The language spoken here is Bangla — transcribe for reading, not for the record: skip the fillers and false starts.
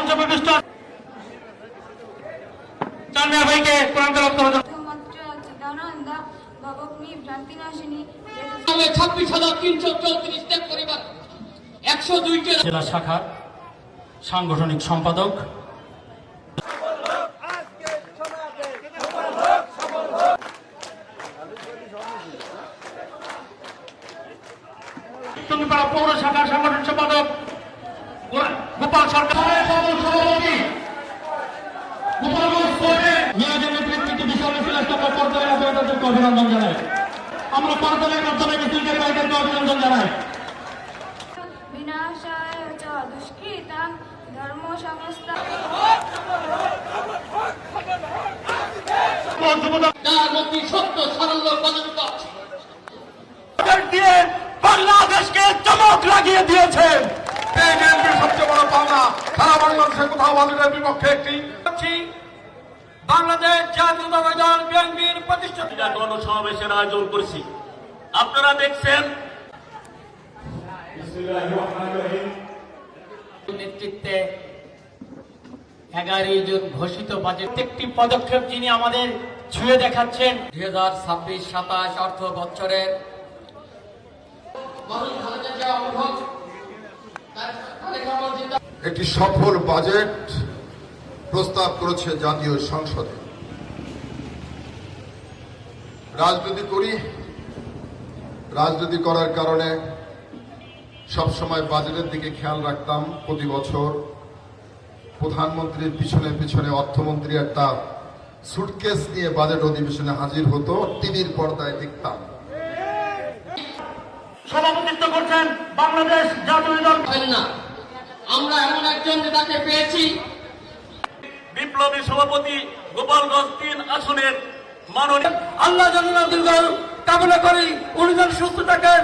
মঞ্চ প্রবিষ্ট চান্দিয়া ভাইকে কোরআন তেলাওয়াত করার জন্য 26,334 ত্যাগ পরিবার 102 জেলা শাখার সাংগঠনিক সম্পাদক টুঙ্গিপাড়া পৌর শাখার সাংগঠনিক সম্পাদক গোপাল সরকার সভাপতি মেয়াদের নেতৃত্বে বিশাল পর্যায়ে অভিনন্দন জানাই। আমরা করতলের মাধ্যমে মিছিলকারী ভাইদেরকে অভিনন্দন জানাই। বিনাশায় চ দুষ্কৃতাং ধর্ম সংস্থা সত্য সারল্য পদবিকাশ দিয়ে বাংলাদেশকে চমক লাগিয়ে দিয়েছেন। এই বিএনপির সবচেয়ে বড় পাওনা সারা বাংলাদেশে কোথাও বাতিলের বিপক্ষে একটি বাংলাদেশ জাতীয়তাবাদী দল বিএনপির প্রতিষ্ঠাতা গণসমাবেশের আয়োজন করেছি। আপনারা দেখছেন নেতৃত্বে 11 জন ঘোষিত বাজেট একটি পদক্ষেপ যিনি আমাদের ছুঁয়ে দেখাচ্ছেন 2026-27 অর্থ বছরের একটি সফল বাজেট প্রস্তাব করেছে জাতীয় সংসদে। রাজনীতি করার কারণে সবসময় বাজেটের দিকে খেয়াল রাখতাম। প্রতি বছর প্রধানমন্ত্রীর পিছনে পিছনে অর্থমন্ত্রী একটা সুটকেস নিয়ে বাজেট অধিবেশনে হাজির হতো, টিভির পর্দায় দেখতাম। সভাপতিত্ব করছেন বাংলাদেশ জাতীয় দল। না, আমরা এমন একজন নেতাকে পেয়েছি বিপ্লবী সভাপতি গোপালগঞ্জ 3 আসনের মাননীয় আল্লাহ জান্নাতুল কামনা করি, উনি যেন সুস্থ থাকেন।